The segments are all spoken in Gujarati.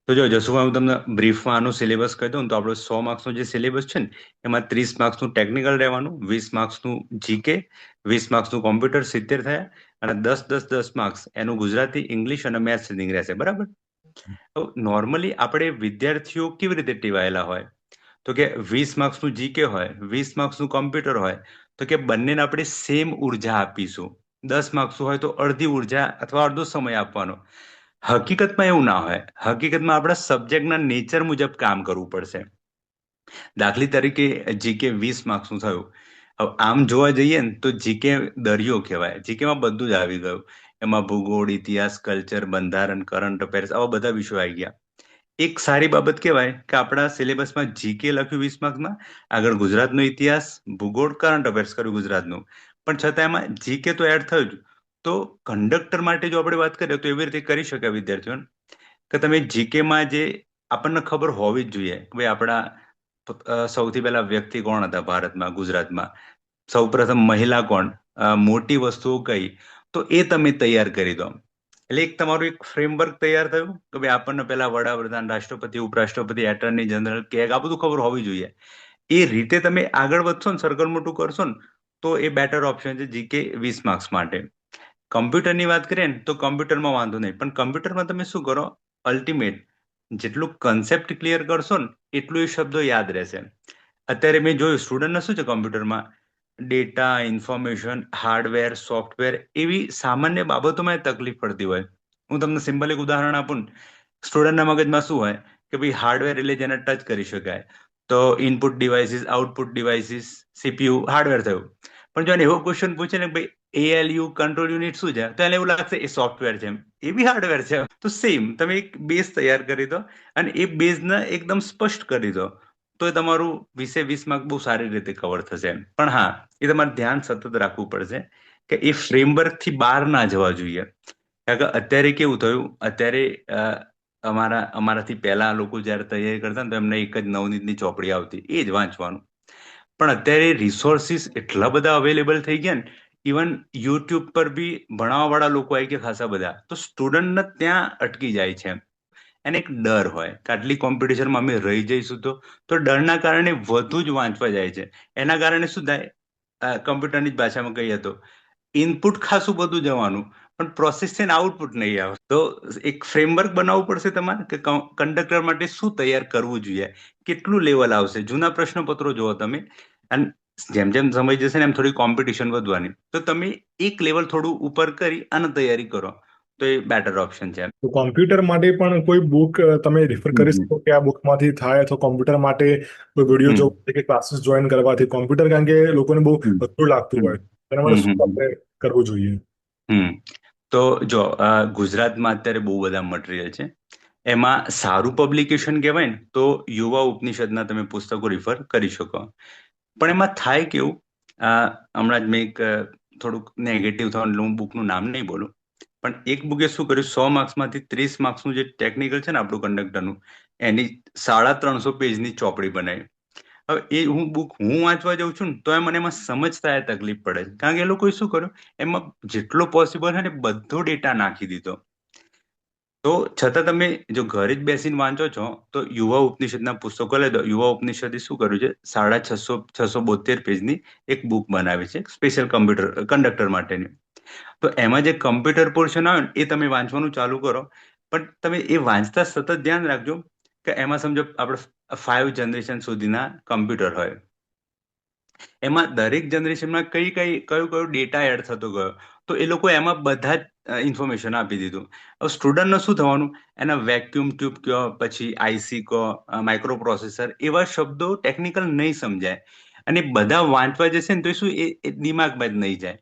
તો જો જસુભાઈ, હું તમને બ્રીફમાં આનું સિલેબસ કહી દઉં ને, તો આપણો 100 માર્ક્સનો જે સિલેબસ છે ને, એમાં 30 માર્ક્સનું ટેકનિકલ રહેવાનું, 20 માર્ક્સનું જીકે, 20 માર્ક્સનું કોમ્પ્યુટર, 70 થયા. અને 10 10 10 માર્ક્સ એનું ગુજરાતી, ઇંગ્લિશ અને મેથ્સ રીડિંગ રહેશે, બરાબર. તો નોર્મલી આપણે વિદ્યાર્થીઓ કેવી રીતે ટેવાયેલા હોય, તો કે 20 માર્ક્સનું જીકે હોય, 20 માર્ક્સનું કોમ્પ્યુટર હોય, તો કે બંનેને આપણે સેમ ઉર્જા આપીશું. 10 માર્ક્સનું હોય તો અડધી ઉર્જા અથવા અડધો સમય આપવાનો. હકીકતમાં એવું ના હોય. હકીકતમાં આપણા સબ્જેક્ટના નેચર મુજબ કામ કરવું પડશે. દાખલા તરીકે જીકે 20 માર્ક્સનું થયું. હવે આમ જોવા જઈએ ને તો જીકે દરિયો કહેવાય. જીકેમાં બધું જ આવી ગયું. એમાં ભૂગોળ, ઇતિહાસ, કલ્ચર, બંધારણ, કરંટ અફેર્સ, આવા બધા વિષયો આવી ગયા. એક સારી બાબત કહેવાય કે આપણા સિલેબસમાં જીકે લખ્યું 20 માર્ક્સમાં, આગળ ગુજરાતનો ઇતિહાસ, ભૂગોળ, કરંટ અફેર્સ કર્યું ગુજરાતનું, પણ છતાં એમાં જીકે તો એડ થયું જ. તો કંડક્ટર માટે જો આપણે વાત કરીએ તો એવી રીતે કરી શકાય વિદ્યાર્થીઓને, કે તમે જીકેમાં જે આપણને ખબર હોવી જ જોઈએ કે ભાઈ આપણા સૌથી પહેલા વ્યક્તિ કોણ હતા ભારતમાં, ગુજરાતમાં સૌપ્રથમ મહિલા કોણ, મોટી વસ્તુઓ કઈ, તો એ તમે તૈયાર કરી દો. એટલે એક તમારું એક ફ્રેમવર્ક તૈયાર થયું કે ભાઈ આપણને પેલા વડાપ્રધાન, રાષ્ટ્રપતિ, ઉપરાષ્ટ્રપતિ, એટર્ની જનરલ કે આ બધું ખબર હોવી જોઈએ. એ રીતે તમે આગળ વધશો ને, સર્કલ મોટું કરશો ને, તો એ બેટર ઓપ્શન છે જીકે 20 માર્ક્સ માટે. કમ્પ્યુટરની વાત કરીએ ને તો કમ્પ્યુટરમાં વાંધો નહીં, પણ કમ્પ્યુટરમાં તમે શું કરો, અલ્ટિમેટ જેટલું કન્સેપ્ટ ક્લિયર કરશો ને એટલું એ શબ્દો યાદ રહેશે. અત્યારે મેં જોયું સ્ટુડન્ટને શું છે કમ્પ્યુટરમાં, ડેટા, ઇન્ફોર્મેશન, હાર્ડવેર, સોફ્ટવેર, એવી સામાન્ય બાબતોમાં તકલીફ પડતી હોય. હું તમને સિમ્પલ એક ઉદાહરણ આપું ને, સ્ટુડન્ટના મગજમાં શું હોય કે ભાઈ હાર્ડવેર એટલે જેને ટચ કરી શકાય, તો input devices, output devices, CPU hardware થયું. પણ જો એને એવો ક્વેશ્ચન પૂછે ને ભાઈ એએલયુ કંટ્રોલ યુનિટ શું છે, તો એને એવું લાગશે એ સોફ્ટવેર છે, એ બી હાર્ડવેર છે. તો સેમ તમે એક બેઝ તૈયાર કરી દો અને એ બેઝને એકદમ સ્પષ્ટ કરી દો, તો એ તમારું 20 20 માર્ક બહુ સારી રીતે કવર થશે. પણ હા, એ તમારે ધ્યાન સતત રાખવું પડશે કે એ ફ્રેમવર્ક થી બહાર ના જવા જોઈએ. કારણ કે અત્યારે કેવું થયું, અત્યારે અમારાથી પહેલા લોકો જયારે તૈયારી કરતા ને તો એમને એક જ નવનીતની ચોપડી આવતી, એ જ વાંચવાનું. પણ અત્યારે રિસોર્સિસ એટલા બધા અવેલેબલ થઈ ગયા ને, ઇવન યુટ્યુબ પર બી ભણાવવા વાળા લોકો આવી ગયા ખાસા બધા, તો સ્ટુડન્ટને ત્યાં અટકી જાય છે. એને એક ડર હોય કે આટલી કોમ્પિટિશનમાં અમે રહી જઈશું તો ડરના કારણે વધુ જ વાંચવા જાય છે. એના કારણે શું થાય, કમ્પ્યુટરની જ ભાષામાં કહીએ તો ઇનપુટ ખાસું બધું જવાનું, પણ પ્રોસેસ છે ને આઉટપુટ નહીં આવે. તો એક ફ્રેમવર્ક બનાવવું પડશે તમારે કે કંડક્ટર માટે શું તૈયાર કરવું જોઈએ, કેટલું લેવલ આવશે. જૂના પ્રશ્નપત્રો જુઓ તમે, અને જેમ જેમ સમય જશે ને એમ થોડી કોમ્પિટિશન વધવાની, તો તમે એક લેવલ થોડું ઉપર કરી અને તૈયારી કરો, તો એ બેટર ઓપ્શન છે. તો કોમ્પ્યુટર માટે પણ કોઈ બુક તમે રિફર કરી હમ શકો કે આ બુકમાંથી થાય, અથવા કોમ્પ્યુટર માટે કોઈ વિડીયો હમ જોવાથી કે ક્લાસીસ જોઈન કરવાથી કોમ્પ્યુટર, કારણ કે લોકોને બહુ હમ અઘરું લાગતું હમ હોય, તેના માટે હમ શું હમ આપણે કરવું જોઈએ? હમ તો જો ગુજરાતમાં અત્યારે બહુ બધા મટીરિયલ છે. એમાં સારું પબ્લિકેશન કહેવાય ને તો યુવા ઉપનિષદના તમે પુસ્તકો રિફર કરી શકો. પણ એમાં થાય કેવું, હમણાં જ મેં એક થોડુંક નેગેટિવ થવાનું હું બુકનું નામ નહીં બોલું, પણ એક બુકે શું કર્યું, 100 માર્ક્સમાંથી 30 માર્ક્સનું જે ટેકનિકલ છે ને આપણું કંડક્ટરનું, એની 350 પેજની ચોપડી બનાવી. હવે એ હું વાંચવા જાઉં છું ને તો મને એમાં સમજતા તકલીફ પડે છે, કારણ કે એ લોકોએ શું કર્યું, એમાં જેટલો પોસિબલ છે ને બધો ડેટા નાખી દીધો. તો છતાં તમે જો ઘરે જ બેસીને વાંચો છો તો યુવા ઉપનિષદના પુસ્તકો લઈ દો. યુવા ઉપનિષદે શું કર્યું છે, 650 672 પેજની એક બુક બનાવી છે સ્પેશિયલ કંડક્ટર માટેની. તો એમાં જે કમ્પ્યુટર પોર્શન આવે ને એ તમે વાંચવાનું ચાલુ કરો, પણ તમે એ વાંચતા સતત ધ્યાન રાખજો કે એમાં સમજો આપણે 5 જનરેશન સુધીના કમ્પ્યુટર હોય, એમાં દરેક જનરેશનમાં કયો કયો ડેટા એડ થતો ગયો, તો એ લોકો એમાં બધા જ ઇન્ફોર્મેશન આપી દીધું. હવે સ્ટુડન્ટને શું થવાનું, એના વેક્યુમ ટ્યુબ કહો, પછી આઈસી કહો, માઇક્રો પ્રોસેસર, એવા શબ્દો ટેકનિકલ નહીં સમજાય, અને બધા વાંચવા જશે ને તો શું એ દિમાગમાં જ નહીં જાય.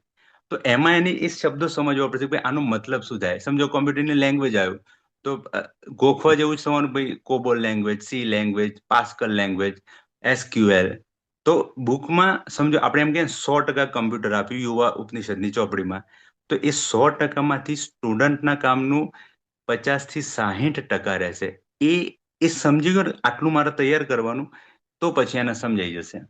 તો એમાં એને એ શબ્દો સમજવા પડશે કે આનો મતલબ શું થાય. સમજો કોમ્પ્યુટરની લેંગ્વેજ આવ્યું, તો ગોખવા જેવું જ થવાનું, ભાઈ COBOL language, C language, Pascal language, SQL. તો બુકમાં સમજો આપણે એમ કે 100% કમ્પ્યુટર આપ્યું યુવા ઉપનિષદની ચોપડીમાં, તો એ 100%માંથી સ્ટુડન્ટના કામનું 50 થી 60% રહેશે. એ એ સમજી ગયો આટલું મારે તૈયાર કરવાનું, તો પછી એને સમજાઈ જશે.